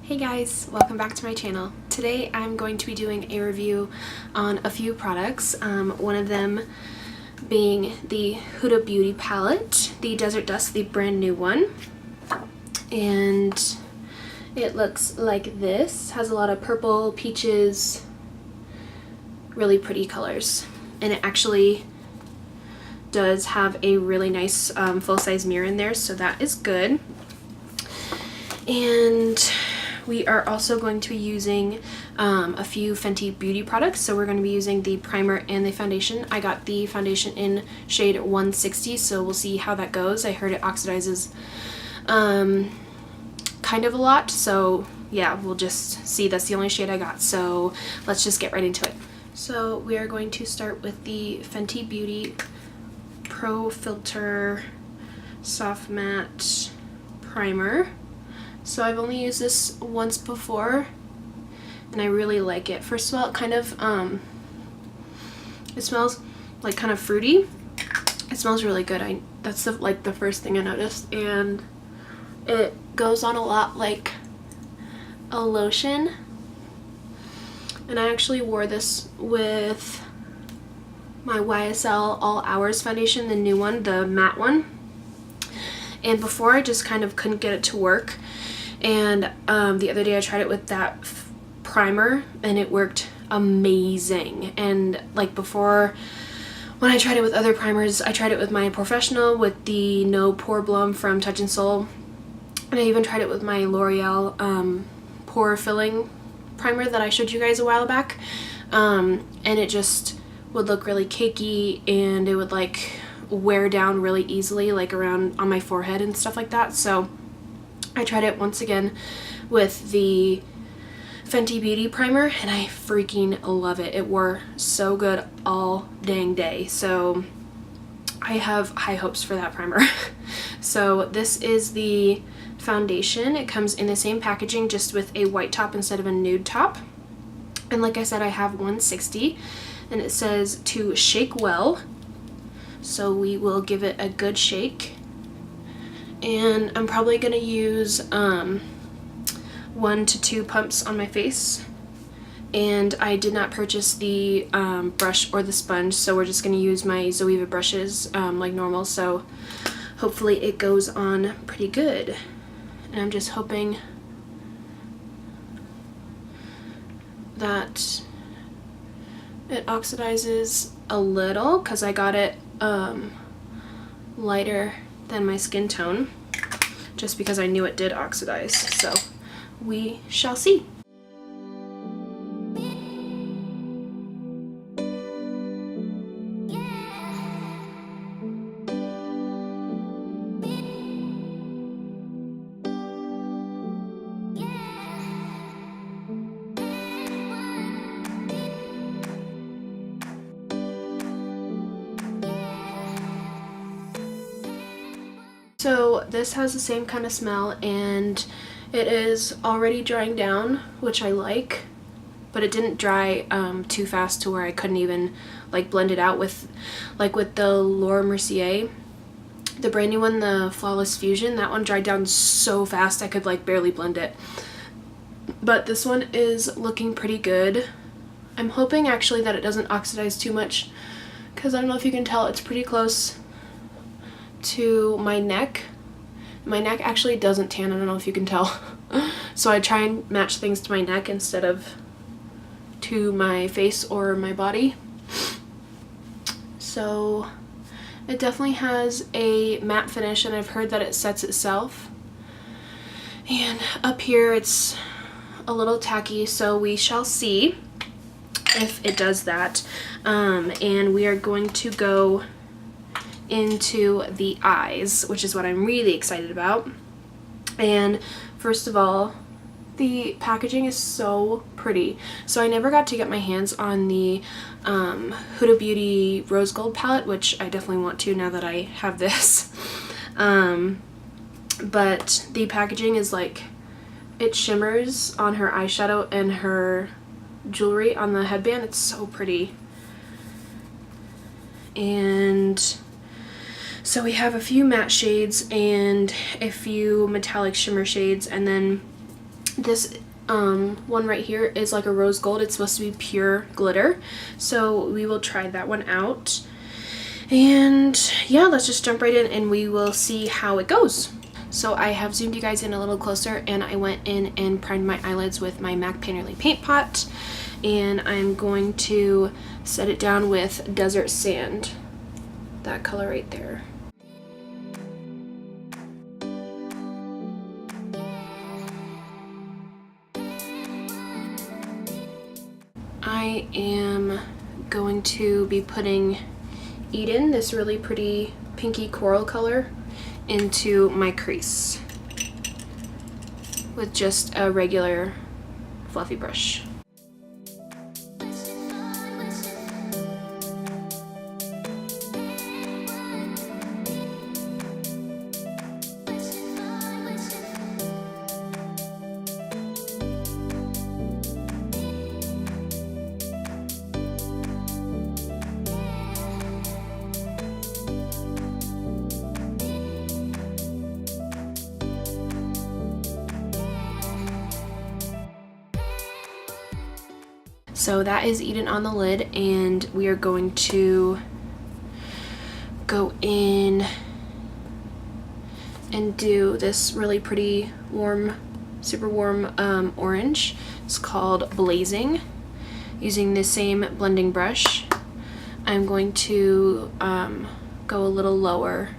Hey guys, welcome back to my channel. Today I'm going to be doing a review on a few products, one of them being the Huda Beauty palette, the Desert Dusk, the brand new one. And it looks like this. Has a lot of purple, peaches, really pretty colors. And it actually does have a really nice full-size mirror in there, so that is good. And we are also going to be using a few Fenty beauty products. So we're going to be using the primer and the foundation. I got the foundation in shade 160, so we'll see how that goes. I heard it oxidizes kind of a lot, so yeah, we'll just see. That's the only shade I got, so let's just get right into it. So we are going to start with the Fenty Beauty Pro Filt'r Soft Matte Primer. So I've only used this once before and I really like it. First of all, it kind of it smells like kind of fruity. It smells really good. That's the first thing I noticed, and it goes on a lot like a lotion. And I actually wore this with my YSL All Hours foundation, the new one, the matte one. And before I just kind of couldn't get it to work. And the other day I tried it with that primer and it worked amazing. And like before, when I tried it with other primers, I tried it with my Professional with the No Pore Blum from Touch in Sol. And I even tried it with my L'Oreal pore filling primer that I showed you guys a while back. And it just would look really cakey and it would like wear down really easily, like around on my forehead and stuff like that. So I tried it once again with the Fenty Beauty primer and I freaking love it. It wore so good all dang day. So I have high hopes for that primer. So this is the foundation. It comes in the same packaging, just with a white top instead of a nude top. And like I said, I have 160 and it says to shake well. So we will give it a good shake. And I'm probably going to use 1 to 2 pumps on my face. And I did not purchase the brush or the sponge, so we're just going to use my Zoeva brushes like normal. So hopefully it goes on pretty good. And I'm just hoping that it oxidizes a little, because I got it lighter than my skin tone, just because I knew it did oxidize. So we shall see. So this has the same kind of smell and it is already drying down, which I like, but it didn't dry too fast to where I couldn't even like blend it out with the Laura Mercier, the brand new one, the Flawless Fusion. That one dried down so fast I could like barely blend it. But this one is looking pretty good. I'm hoping actually that it doesn't oxidize too much, because I don't know if you can tell, it's pretty close to my neck. My neck actually doesn't tan, I don't know if you can tell. So I try and match things to my neck instead of to my face or my body. So it definitely has a matte finish and I've heard that it sets itself. And up here it's a little tacky, so we shall see if it does that. And we are going to go into the eyes, which is what I'm really excited about. And first of all, the packaging is so pretty. So I never got to get my hands on the Huda Beauty Rose Gold palette, which I definitely want to now that I have this. But the packaging is like, it shimmers on her eyeshadow and her jewelry on the headband. It's so pretty. And so we have a few matte shades and a few metallic shimmer shades, and then This one right here is like a rose gold. It's supposed to be pure glitter, so we will try that one out. And yeah, let's just jump right in and we will see how it goes. So I have zoomed you guys in a little closer, and I went in and primed my eyelids with my MAC Painterly Paint Pot, and I'm going to set it down with Desert Sand, that color right there. I am going to be putting Eden, this really pretty pinky coral color, into my crease with just a regular fluffy brush. So that is Eden on the lid, and we are going to go in and do this really pretty warm, super warm orange. It's called Blazing. Using the same blending brush, I'm going to go a little lower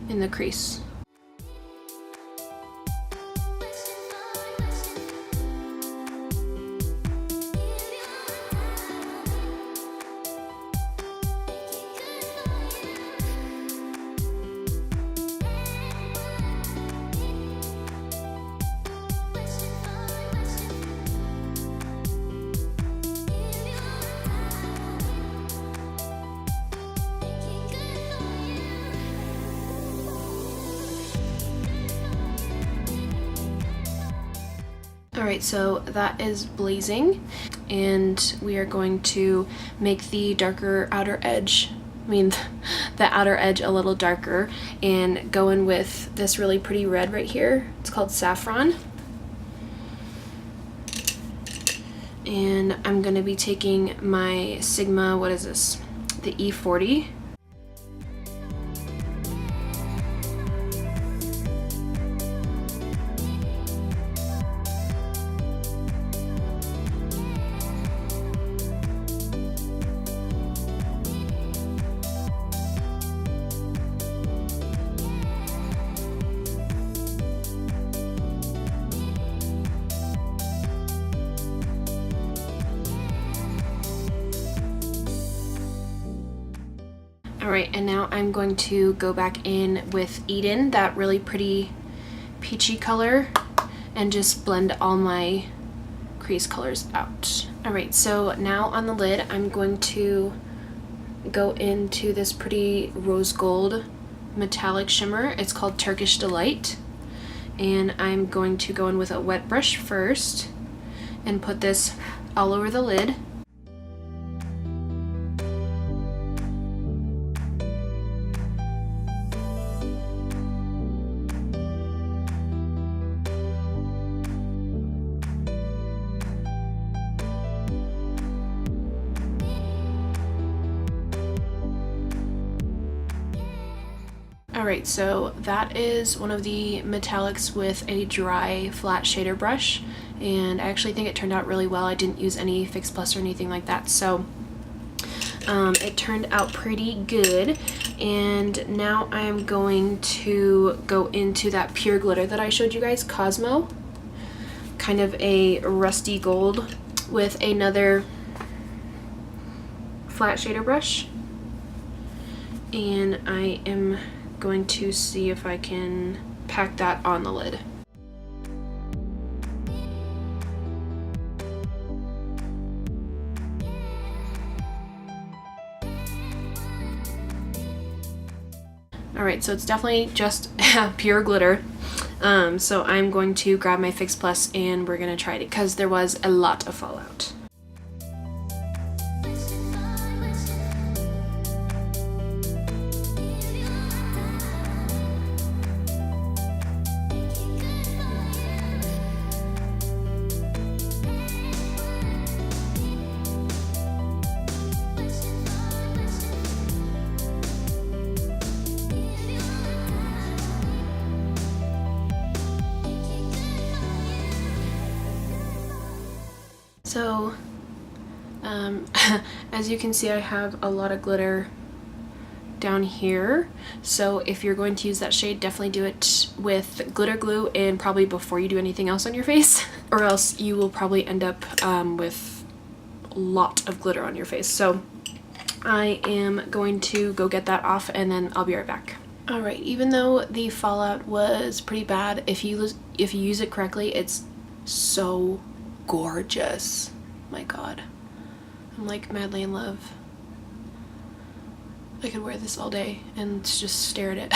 in the crease. Alright, so that is Blazing, and we are going to make the darker outer edge, the outer edge a little darker, and go in with this really pretty red right here. It's called Saffron. And I'm going to be taking my Sigma, what is this? The E40. Alright, and now I'm going to go back in with Eden, that really pretty peachy color, and just blend all my crease colors out. Alright, so now on the lid, I'm going to go into this pretty rose gold metallic shimmer. It's called Turkish Delight. And I'm going to go in with a wet brush first and put this all over the lid. Alright, so that is one of the metallics with a dry flat shader brush, and I actually think it turned out really well. I didn't use any Fix Plus or anything like that, so it turned out pretty good. And now I'm going to go into that pure glitter that I showed you guys, Cosmo, kind of a rusty gold, with another flat shader brush, and I am going to see if I can pack that on the lid. Alright, so it's definitely just pure glitter. So I'm going to grab my Fix Plus and we're going to try it because there was a lot of fallout. So as you can see, I have a lot of glitter down here, so if you're going to use that shade, definitely do it with glitter glue and probably before you do anything else on your face, or else you will probably end up with a lot of glitter on your face. So I am going to go get that off and then I'll be right back. Alright, even though the fallout was pretty bad, if you use it correctly, it's so gorgeous. My god, I'm like madly in love. I could wear this all day and just stare at it.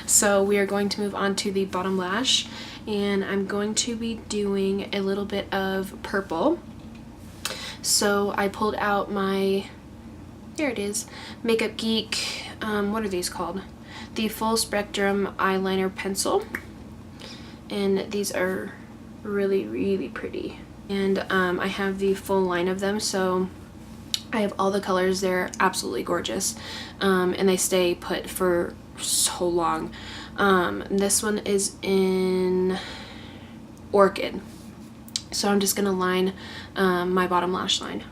So we are going to move on to the bottom lash, and I'm going to be doing a little bit of purple. So I pulled out my, here it is, Makeup Geek, what are these called? The Full Spectrum Eyeliner Pencil. And these are really, really pretty. And I have the full line of them, so I have all the colors. They're absolutely gorgeous, and they stay put for so long. This one is in Orchid, so I'm just gonna line my bottom lash line.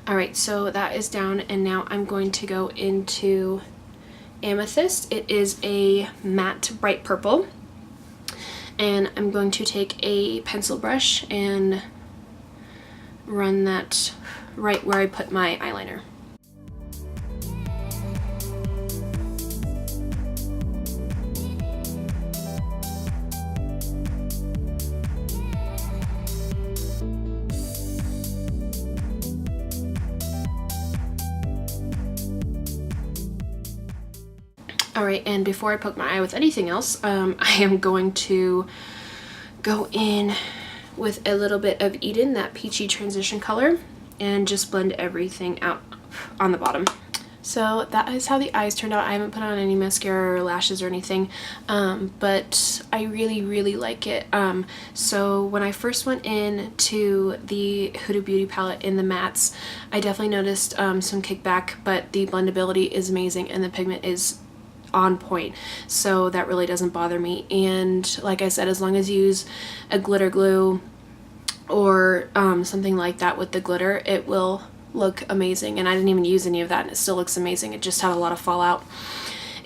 Alright, so that is down, and now I'm going to go into Amethyst. It is a matte bright purple, and I'm going to take a pencil brush and run that right where I put my eyeliner. Alright, and before I poke my eye with anything else, I am going to go in with a little bit of Eden, that peachy transition color, and just blend everything out on the bottom. So that is how the eyes turned out. I haven't put on any mascara or lashes or anything, but I really, really like it. So when I first went into the Huda Beauty palette in the mattes, I definitely noticed some kickback, but the blendability is amazing and the pigment is on point, so that really doesn't bother me. And like I said, as long as you use a glitter glue or something like that with the glitter, it will look amazing. And I didn't even use any of that and it still looks amazing. It just had a lot of fallout.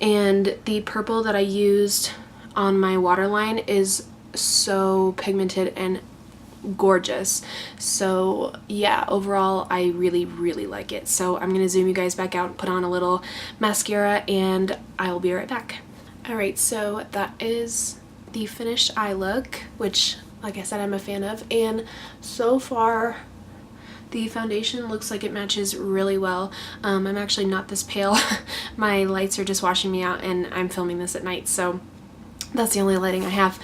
And the purple that I used on my waterline is so pigmented and gorgeous. So yeah, overall I really, really like it. So I'm gonna zoom you guys back out and put on a little mascara and I'll be right back. Alright, so that is the finished eye look, which like I said, I'm a fan of, and so far the foundation looks like it matches really well. I'm actually not this pale. My lights are just washing me out and I'm filming this at night, so that's the only lighting I have.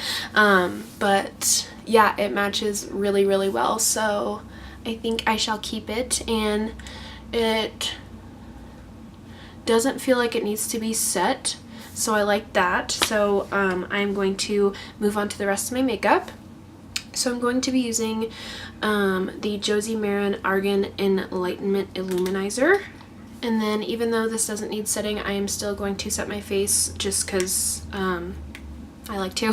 But yeah, it matches really, really well, so I think I shall keep it. And it doesn't feel like it needs to be set, so I like that. So I'm going to move on to the rest of my makeup. So I'm going to be using the Josie Maran Argan Enlightenment Illuminizer. And then even though this doesn't need setting, I am still going to set my face just because I like to,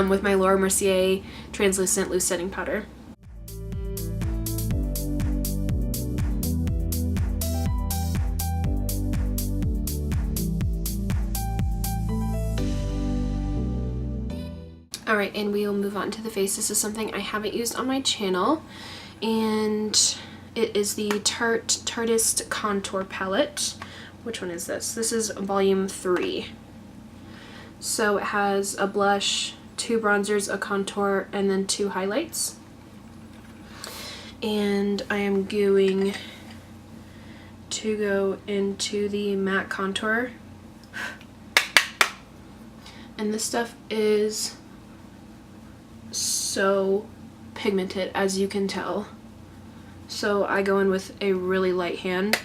with my Laura Mercier Translucent Loose Setting Powder. Alright, and we will move on to the face. This is something I haven't used on my channel, and it is the Tarteist Contour Palette. Which one is this? This is volume 3. So it has a blush, 2 bronzers, a contour, and then 2 highlights. And I am going to go into the matte contour. And this stuff is so pigmented, as you can tell. So I go in with a really light hand.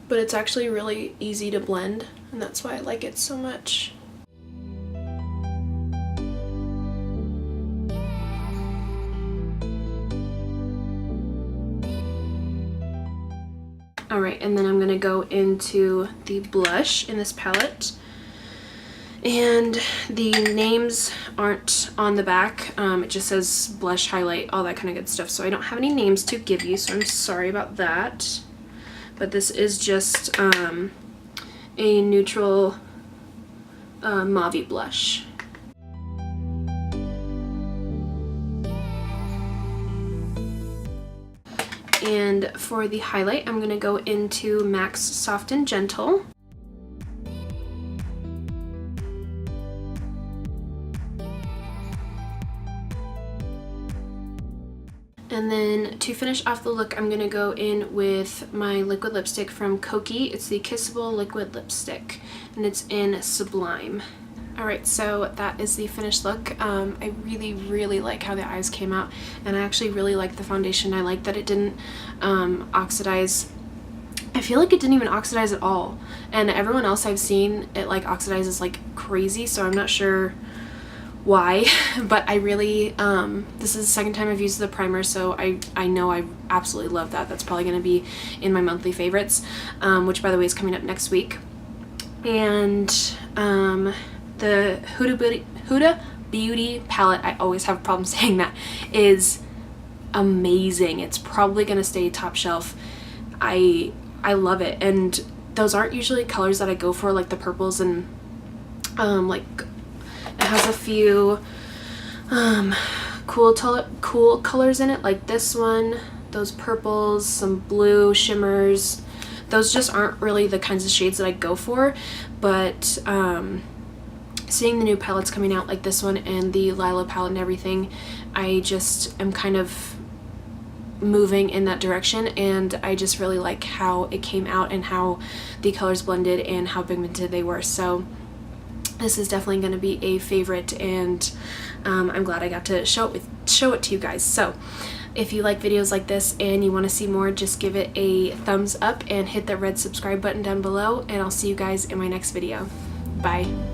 But it's actually really easy to blend, and that's why I like it so much. Alright, and then I'm going to go into the blush in this palette. And the names aren't on the back. It just says blush, highlight, all that kind of good stuff. So I don't have any names to give you, so I'm sorry about that. But this is just a neutral mauve blush. And for the highlight, I'm going to go into MAC's Soft and Gentle. And then to finish off the look, I'm going to go in with my liquid lipstick from Kokie. It's the Kissable liquid lipstick, and it's in Sublime. Alright, so that is the finished look. I really like how the eyes came out, and I actually really like the foundation. I like that it didn't oxidize. I feel like it didn't even oxidize at all, and everyone else I've seen, it like oxidizes like crazy, so I'm not sure why, but I really, this is the second time I've used the primer, so I know I absolutely love that. That's probably going to be in my monthly favorites, which by the way is coming up next week. And the Huda Beauty palette, I always have a problem saying that, is amazing. It's probably going to stay top shelf. I love it, and those aren't usually colors that I go for, like the purples, and like it has a few cool colors in it, like this one, those purples, some blue shimmers. Those just aren't really the kinds of shades that I go for, but seeing the new palettes coming out like this one and the Lila palette and everything, I just am kind of moving in that direction, and I just really like how it came out and how the colors blended and how pigmented they were. So this is definitely going to be a favorite, and I'm glad I got to show it to you guys. So if you like videos like this and you want to see more, just give it a thumbs up and hit the red subscribe button down below, and I'll see you guys in my next video. Bye.